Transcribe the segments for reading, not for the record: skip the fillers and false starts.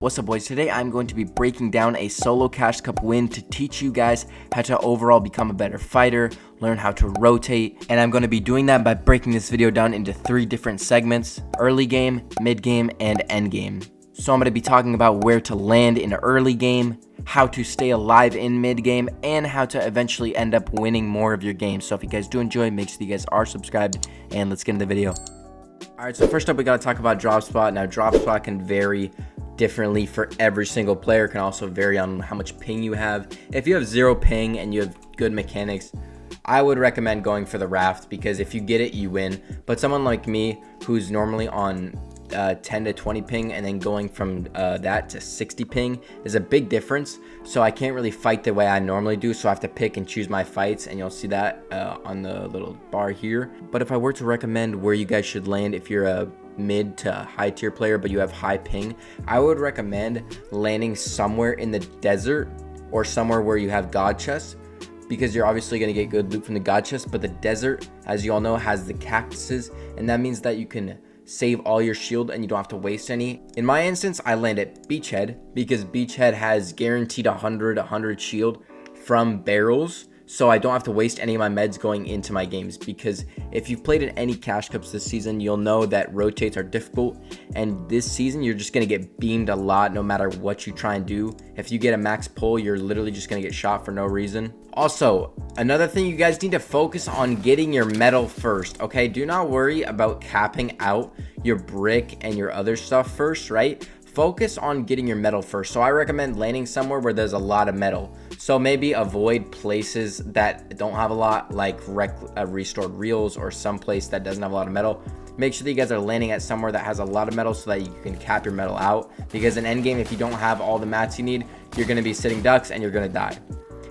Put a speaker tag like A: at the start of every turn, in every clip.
A: What's up, boys? Today I'm going to be breaking down a solo Cash Cup win to teach you guys how to overall become a better fighter, learn how to rotate, and I'm going to be doing that by breaking this video down into 3 different segments: early game, mid game, and end game. So I'm going to be talking about where to land in early game, how to stay alive in mid game, and how to eventually end up winning more of your games. So if you guys do enjoy, make sure you guys are subscribed, and let's get into the video. Alright, so first up we got to talk about drop spot. Now drop spot can vary differently for every single player. It can also vary on how much ping you have. If you have 0 ping and you have good mechanics, I would recommend going for the raft, because if you get it, you win. But someone like me, who's normally on 10 to 20 ping, and then going from that to 60 ping is a big difference. So I can't really fight the way I normally do, so I have to pick and choose my fights, and you'll see that on the little bar here. But if I were to recommend where you guys should land if you're a mid to high tier player but you have high ping, I would recommend landing somewhere in the desert or somewhere where you have god chests, because you're obviously going to get good loot from the god chest. But the desert, as you all know, has the cactuses, and that means that you can save all your shield and you don't have to waste any. In my instance, I land at Beachhead because Beachhead has guaranteed 100 shield from barrels, so I don't have to waste any of my meds going into my games. Because if you've played in any cash cups this season, you'll know that rotates are difficult, and this season you're just going to get beamed a lot no matter what you try and do. If you get a max pull, you're literally just going to get shot for no reason. Also, another thing, you guys need to focus on getting your metal first, okay? Do not worry about capping out your brick and your other stuff first, right? Focus on getting your metal first. So I recommend landing somewhere where there's a lot of metal. So maybe avoid places that don't have a lot, like restored reels, or some place that doesn't have a lot of metal. Make sure that you guys are landing at somewhere that has a lot of metal so that you can cap your metal out, because in endgame, if you don't have all the mats you need, you're going to be sitting ducks and you're going to die.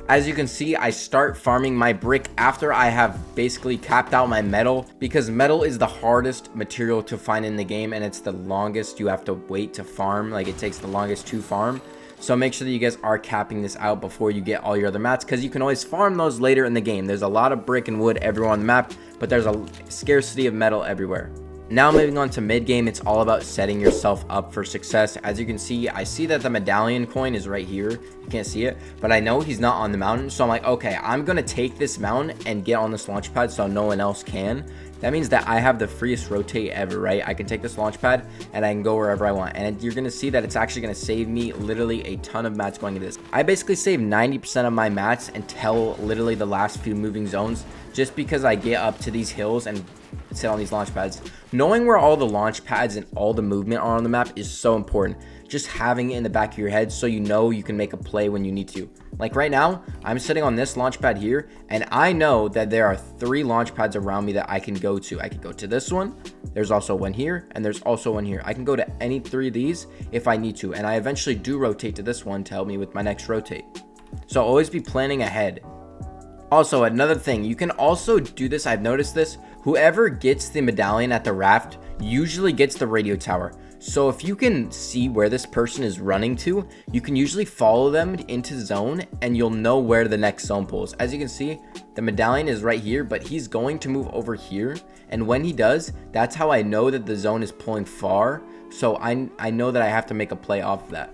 A: As you can see, I start farming my brick after I have basically capped out my metal, because metal is the hardest material to find in the game, and it's the longest you have to wait to farm. Like, it takes the longest to farm. So make sure that you guys are capping this out before you get all your other mats, because you can always farm those later in the game. There's a lot of brick and wood everywhere on the map, but there's a scarcity of metal everywhere. Now moving on to mid game, it's all about setting yourself up for success. As you can see, I see that the medallion coin is right here. You can't see it, but I know he's not on the mountain. So I'm like, okay, I'm gonna take this mountain and get on this launch pad so no one else can. That means that I have the freest rotate ever, right? I can take this launch pad and I can go wherever I want. And you're gonna see that it's actually gonna save me literally a ton of mats going into this. I basically save 90% of my mats until literally the last few moving zones, just because I get up to these hills and sit on these launch pads. Knowing where all the launch pads and all the movement are on the map is so important. Just having it in the back of your head so you know you can make a play when you need to. Like right now, I'm sitting on this launch pad here, and I know that there are 3 launch pads around me that I can go to. I can go to this one, there's also one here, and there's also one here. I can go to any 3 of these if I need to, and I eventually do rotate to this one to help me with my next rotate. So always be planning ahead. Also, another thing, you can also do this, I've noticed this, whoever gets the medallion at the raft usually gets the radio tower. So if you can see where this person is running to, you can usually follow them into zone, and you'll know where the next zone pulls. As you can see, the medallion is right here, but he's going to move over here, and when he does, that's how I know that the zone is pulling far. So I know that I have to make a play off of that.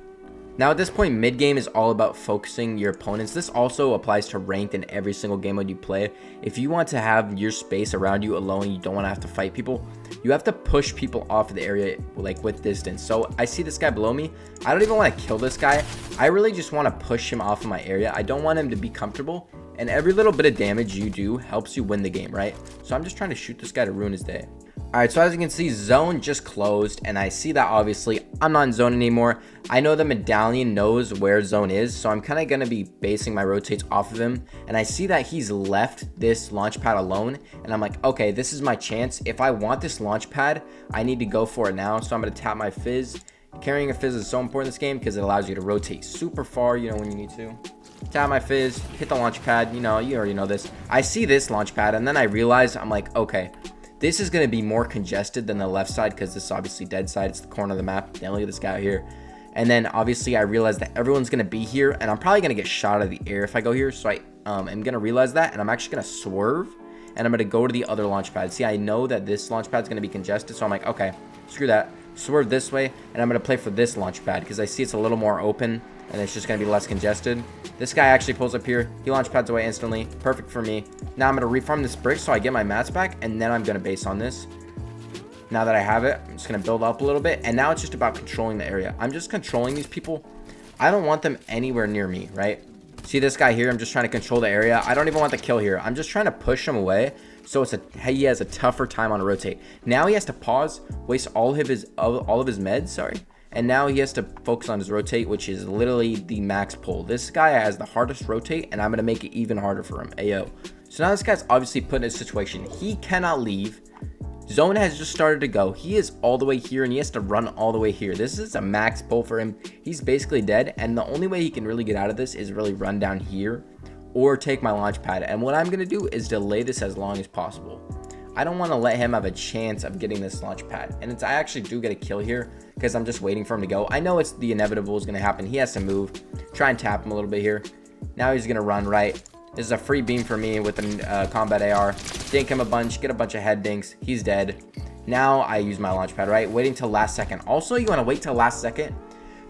A: Now at this point, mid game is all about focusing your opponents. This also applies to ranked in every single game mode you play. If you want to have your space around you alone, you don't want to have to fight people, you have to push people off of the area, like with distance. So I see this guy below me. I don't even want to kill this guy. I really just want to push him off of my area. I don't want him to be comfortable, and every little bit of damage you do helps you win the game, right? So I'm just trying to shoot this guy to ruin his day. Alright, so as you can see, zone just closed, and I see that obviously I'm not in zone anymore. I know the medallion knows where zone is, so I'm kind of going to be basing my rotates off of him. And I see that he's left this launch pad alone, and I'm like, okay, this is my chance. If I want this launch pad, I need to go for it now. So I'm going to tap my fizz. Carrying a fizz is so important in this game because it allows you to rotate super far, you know, when you need to. Tap my fizz, hit the launch pad, you already know this. I see this launch pad, and then I realize, I'm like, okay, this is going to be more congested than the left side, because this is obviously dead side. It's the corner of the map. Then look at this guy out here. And then obviously I realize that everyone's going to be here, and I'm probably going to get shot out of the air if I go here. So I am going to realize that, and I'm actually going to swerve, and I'm going to go to the other launch pad. See, I know that this launch pad is going to be congested, so I'm like, okay, screw that. swerve this way, and I'm going to play for this launch pad because I see it's a little more open and it's just going to be less congested. This guy actually pulls up here. He launch pads away instantly. Perfect for me. Now I'm going to refarm this brick so I get my mats back, and then I'm going to base on this. Now that I have it, I'm just going to build up a little bit, and now it's just about controlling the area. I'm just controlling these people. I don't want them anywhere near me, right? See this guy here? I'm just trying to control the area. I don't even want the kill here. I'm just trying to push him away, so he has a tougher time on a rotate. Now he has to pause, waste all of his meds, sorry. And now he has to focus on his rotate, which is literally the max pull. This guy has the hardest rotate, and I'm going to make it even harder for him. Ayo. So now this guy's obviously put in a situation. He cannot leave. Zone has just started to go. He is all the way here, and he has to run all the way here. This is a max pull for him. He's basically dead, and the only way he can really get out of this is really run down here or take my launch pad. And what I'm going to do is delay this as long as possible. I don't want to let him have a chance of getting this launch pad. And I actually do get a kill here because I'm just waiting for him to go. I know it's the inevitable is going to happen. He has to move. Try and tap him a little bit here. Now he's going to run right. This is a free beam for me with a combat AR. Dink him a bunch. Get a bunch of head dinks. He's dead. Now I use my launch pad, right? Waiting till last second. Also, you want to wait till last second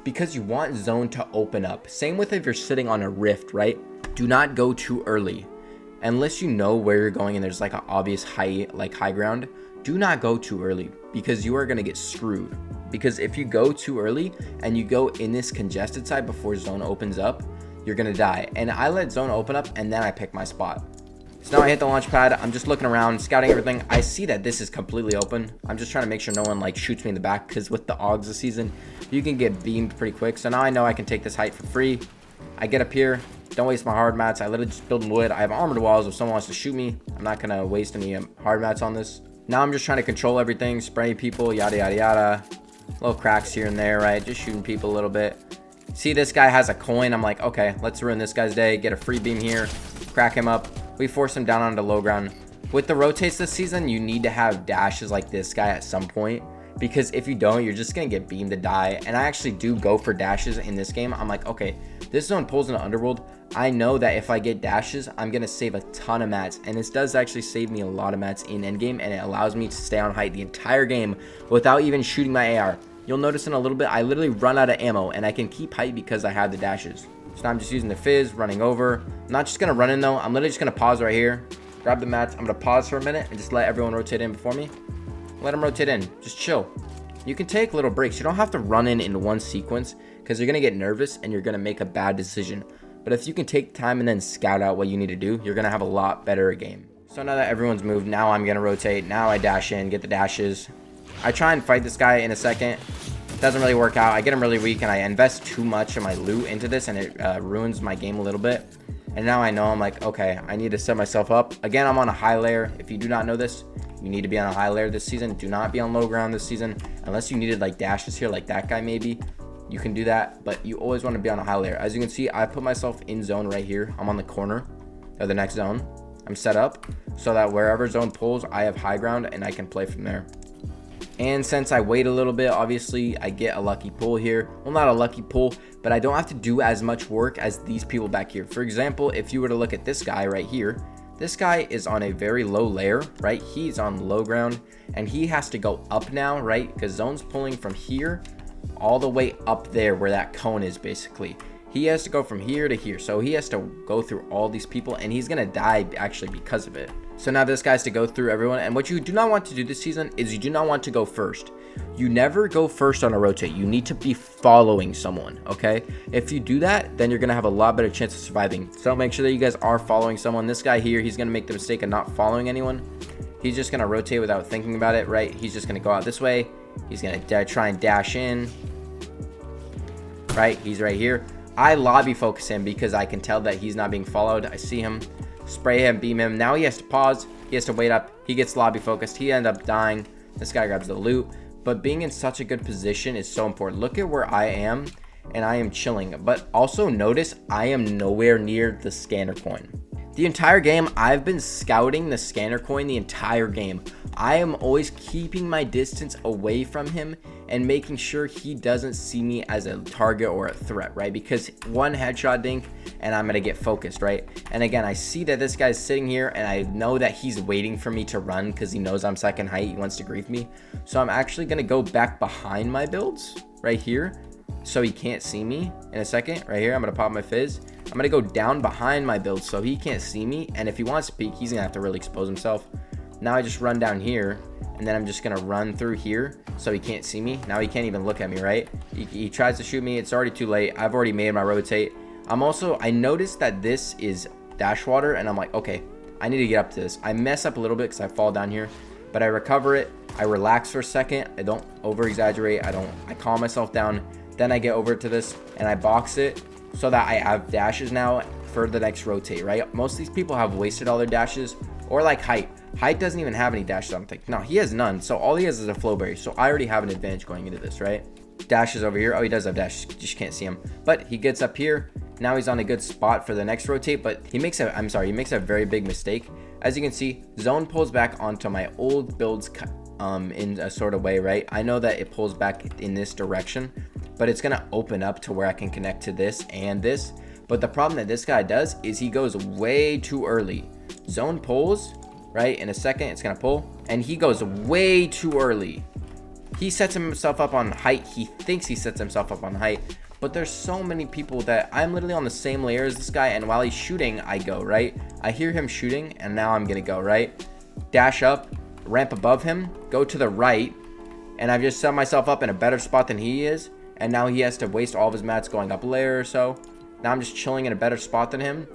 A: because you want zone to open up. Same with if you're sitting on a rift, right? Do not go too early. Unless you know where you're going and there's like an obvious high ground, do not go too early because you are going to get screwed. Because if you go too early and you go in this congested side before zone opens up, you're going to die. And I let zone open up and then I pick my spot. So now I hit the launch pad. I'm just looking around, scouting everything. I see that this is completely open. I'm just trying to make sure no one like shoots me in the back because with the AUGs this season, you can get beamed pretty quick. So now I know I can take this height for free. I get up here. Don't waste my hard mats. I literally just build in wood. I have armored walls if someone wants to shoot me. I'm not going to waste any hard mats on this. Now I'm just trying to control everything. Spray people, yada, yada, yada. Little cracks here and there, right? Just shooting people a little bit. See, this guy has a coin. I'm like, okay, let's ruin this guy's day. Get a free beam here. Crack him up. We force him down onto low ground. With the rotates this season, you need to have dashes like this guy at some point. Because if you don't, you're just going to get beamed to die. And I actually do go for dashes in this game. I'm like, okay, this zone pulls into Underworld. I know that if I get dashes, I'm going to save a ton of mats. And this does actually save me a lot of mats in endgame. And it allows me to stay on height the entire game without even shooting my AR. You'll notice in a little bit, I literally run out of ammo. And I can keep height because I have the dashes. So now I'm just using the fizz, running over. I'm not just going to run in though. I'm literally just going to pause right here. Grab the mats. I'm going to pause for a minute and just let everyone rotate in before me. Let them rotate in. Just chill. You can take little breaks. You don't have to run in one sequence because you're going to get nervous and you're going to make a bad decision. But if you can take time and then scout out what you need to do, you're going to have a lot better game. So now that everyone's moved, now I'm going to rotate. Now I dash in, get the dashes. I try and fight this guy in a second. It doesn't really work out. I get him really weak and I invest too much of my loot into this and it ruins my game a little bit. And now I know I'm like, okay, I need to set myself up. Again, I'm on a high layer. If you do not know this, you need to be on a high layer this season. Do not be on low ground this season. Unless you needed like dashes here like that guy maybe. You can do that, but you always want to be on a high layer. As you can see, I put myself in zone right here. I'm on the corner of the next zone. I'm set up so that wherever zone pulls, I have high ground and I can play from there. And since I wait a little bit, obviously I get a lucky pull here. Well, not a lucky pull, but I don't have to do as much work as these people back here. For example, if you were to look at this guy right here, this guy is on a very low layer, right? He's on low ground and he has to go up now, right? Because zone's pulling from here all the way up there where that cone is basically. He has to go from here to here. So he has to go through all these people and he's going to die actually because of it. So now this guy has to go through everyone. And what you do not want to do this season is you do not want to go first. You never go first on a rotate. You need to be following someone, okay? If you do that, then you're going to have a lot better chance of surviving. So make sure that you guys are following someone. This guy here, he's going to make the mistake of not following anyone. He's just going to rotate without thinking about it, right? He's just going to go out this way. He's going to try and dash in, right? He's right here. I lobby focus him because I can tell that he's not being followed. I see him, spray him, beam him. Now he has to pause. He has to wait up. He gets lobby focused. He ends up dying. This guy grabs the loot. But being in such a good position is so important. Look at where I am, and I am chilling. But also notice I am nowhere near the scanner coin. The entire game, I've been scouting the scanner coin the entire game. I am always keeping my distance away from him and making sure he doesn't see me as a target or a threat, right? Because one headshot dink and I'm gonna get focused, right? And again, I see that this guy's sitting here and I know that he's waiting for me to run because he knows I'm second height. He wants to grief me. So I'm actually gonna go back behind my builds right here so he can't see me in a second. Right here, I'm gonna pop my fizz. I'm gonna go down behind my build so he can't see me. And if he wants to peek, he's gonna have to really expose himself. Now I just run down here and then I'm just gonna run through here so he can't see me. Now he can't even look at me, right? He tries to shoot me. It's already too late. I've already made my rotate. I noticed that this is dash water and I'm like, okay, I need to get up to this. I mess up a little bit because I fall down here, but I recover it. I relax for a second. I don't over exaggerate. I calm myself down. Then I get over to this and I box it so that I have dashes now for the next rotate, right? Most of these people have wasted all their dashes, or like height. Height doesn't even have any dashes, I don't think. No, he has none. So all he has is a flowberry. So I already have an advantage going into this, right? Dashes over here. Oh, he does have dashes. Just can't see him. But he gets up here. Now he's on a good spot for the next rotate. But he makes a very big mistake. As you can see, zone pulls back onto my old builds in a sort of way, right? I know that it pulls back in this direction, but it's gonna open up to where I can connect to this and this. But the problem that this guy does is he goes way too early. Zone pulls, right? In a second, it's gonna pull, and he goes way too early. He sets himself up on height. He thinks he sets himself up on height, but there's so many people that I'm literally on the same layer as this guy, and while he's shooting, I go, right? I hear him shooting, and now I'm gonna go, right? Dash up, ramp above him, go to the right, and I've just set myself up in a better spot than he is, and now he has to waste all of his mats going up a layer or so. Now I'm just chilling in a better spot than him.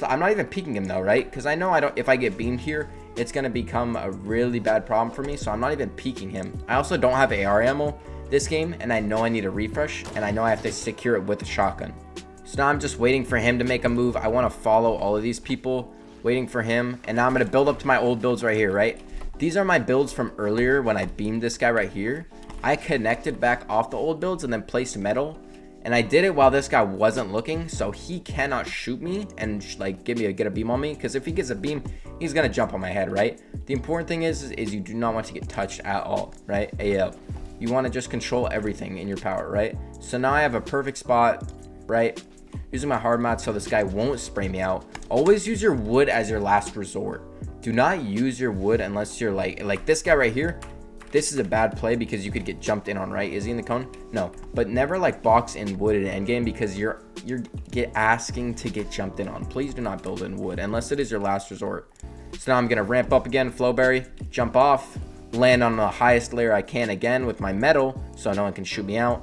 A: I'm not even peeking him though, right? Because I know if I get beamed here, it's going to become a really bad problem for me. So I'm not even peeking him. I also don't have AR ammo this game, and I know I need a refresh, and I know I have to secure it with a shotgun. So now I'm just waiting for him to make a move. I want to follow all of these people, waiting for him. And now I'm going to build up to my old builds right here, right? These are my builds from earlier when I beamed this guy right here. I connected back off the old builds and then placed metal. And I did it while this guy wasn't looking, so he cannot shoot me and like get a beam on me. Because if he gets a beam, he's gonna jump on my head, right? The important thing is you do not want to get touched at all, right? AL. You want to just control everything in your power, right? So now I have a perfect spot, right? Using my hard mat so this guy won't spray me out. Always use your wood as your last resort. Do not use your wood unless you're like this guy right here. This is a bad play because you could get jumped in on, right? Is he in the cone? No, but never like box in wood in endgame because you're asking to get jumped in on. Please do not build in wood unless it is your last resort. So now I'm gonna ramp up again, flowberry, jump off, land on the highest layer I can again with my metal so no one can shoot me out.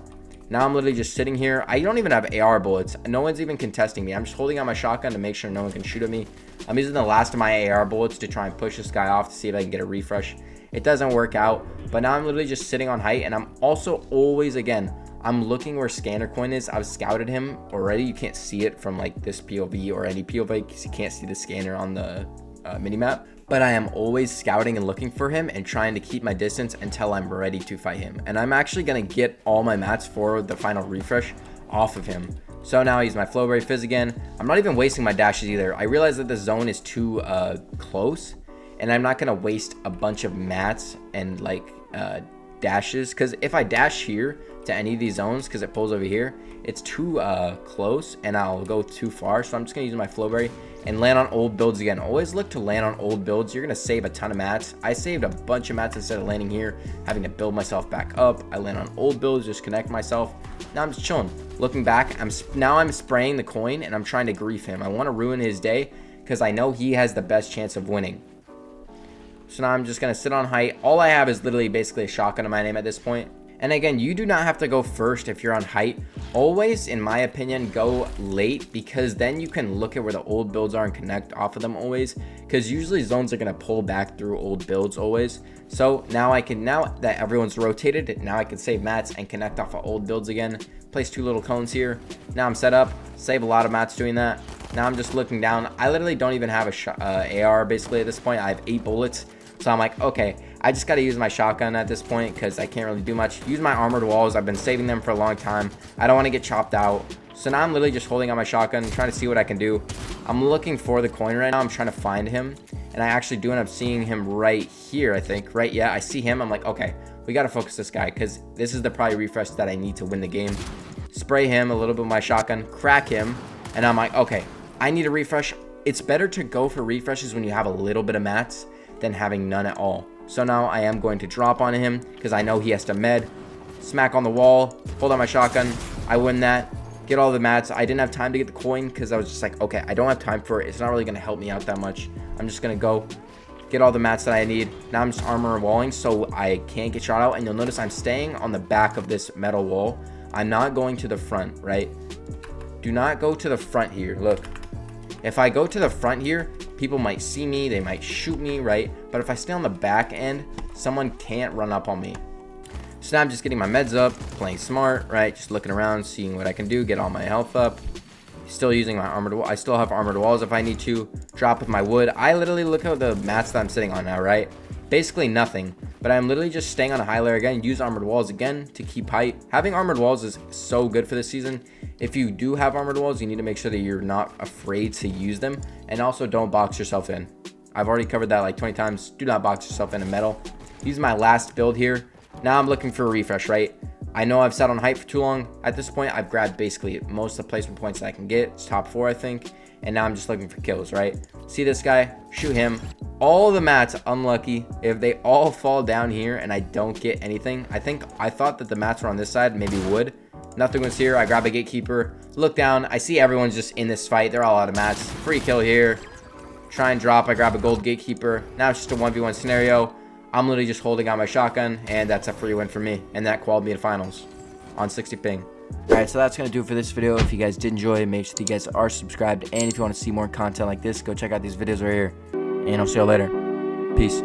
A: Now I'm literally just sitting here. I don't even have AR bullets. No one's even contesting me. I'm just holding out my shotgun to make sure no one can shoot at me. I'm using the last of my AR bullets to try and push this guy off to see if I can get a refresh. It doesn't work out, but now I'm literally just sitting on height, and I'm also always, again, I'm looking where scanner coin is. I've scouted him already. You can't see it from like this POV or any POV because you can't see the scanner on the minimap. But I am always scouting and looking for him and trying to keep my distance until I'm ready to fight him. And I'm actually going to get all my mats for the final refresh off of him. So now he's my flowberry fizz again. I'm not even wasting my dashes either. I realize that the zone is too close. And I'm not going to waste a bunch of mats and like dashes. Because if I dash here to any of these zones, because it pulls over here, it's too close and I'll go too far. So I'm just going to use my flowberry and land on old builds again. Always look to land on old builds. You're going to save a ton of mats. I saved a bunch of mats instead of landing here, having to build myself back up. I land on old builds, just connect myself. Now I'm just chilling. Looking back, I'm spraying the coin and I'm trying to grief him. I want to ruin his day because I know he has the best chance of winning. So now I'm just going to sit on height. All I have is literally basically a shotgun in my name at this point. And again, you do not have to go first if you're on height. Always, in my opinion, go late because then you can look at where the old builds are and connect off of them always. Because usually zones are going to pull back through old builds always. So now that everyone's rotated, now I can save mats and connect off of old builds again. Place 2 little cones here. Now I'm set up. Save a lot of mats doing that. Now I'm just looking down. I literally don't even have a AR basically at this point. I have 8 bullets. So I'm like, okay, I just got to use my shotgun at this point because I can't really do much. Use my armored walls. I've been saving them for a long time. I don't want to get chopped out. So now I'm literally just holding out my shotgun, trying to see what I can do. I'm looking for the coin right now. I'm trying to find him. and I actually do end up seeing him right here, I think. Right, yeah, I see him. I'm like, okay, we got to focus this guy because this is the probably refresh that I need to win the game. Spray him a little bit with my shotgun, crack him, and I'm like, okay, I need a refresh. It's better to go for refreshes when you have a little bit of mats than having none at all. So now I am going to drop on him because I know he has to med. Smack on the wall, hold on my shotgun. I win that. Get all the mats. I didn't have time to get the coin because I was just like, okay, I don't have time for it. It's not really going to help me out that much. I'm just going to go get all the mats that I need. Now I'm just armor walling so I can't get shot out. And you'll notice I'm staying on the back of this metal wall. I'm not going to the front, right? Do not go to the front here. Look, if I go to the front here, people might see me. They might shoot me, right? But if I stay on the back end, someone can't run up on me. So now I'm just getting my meds up, playing smart, right? Just looking around, seeing what I can do, get all my health up. Still using my armored wall. I still have armored walls if I need to. Drop with my wood. I literally look at the mats that I'm sitting on now, right? Basically nothing. But I'm literally just staying on a high layer again. Use armored walls again to keep height. Having armored walls is so good for this season. If you do have armored walls, you need to make sure that you're not afraid to use them. And also don't box yourself in. I've already covered that like 20 times. Do not box yourself in metal. Use my last build here. Now I'm looking for a refresh, right? I know I've sat on height for too long. At this point, I've grabbed basically most of the placement points that I can get. It's top 4, I think. And now I'm just looking for kills, right? See this guy? Shoot him. All the mats, unlucky. If they all fall down here and I don't get anything, I thought that the mats were on this side, maybe wood. Nothing was here. I grab a gatekeeper. Look down. I see everyone's just in this fight. They're all out of mats. Free kill here. Try and drop. I grab a gold gatekeeper. Now it's just a 1v1 scenario. I'm literally just holding out my shotgun, and that's a free win for me. And that qualified me to finals on 60 ping. Alright, so that's going to do it for this video. If you guys did enjoy, make sure that you guys are subscribed. And if you want to see more content like this, go check out these videos right here. And I'll see y'all later. Peace.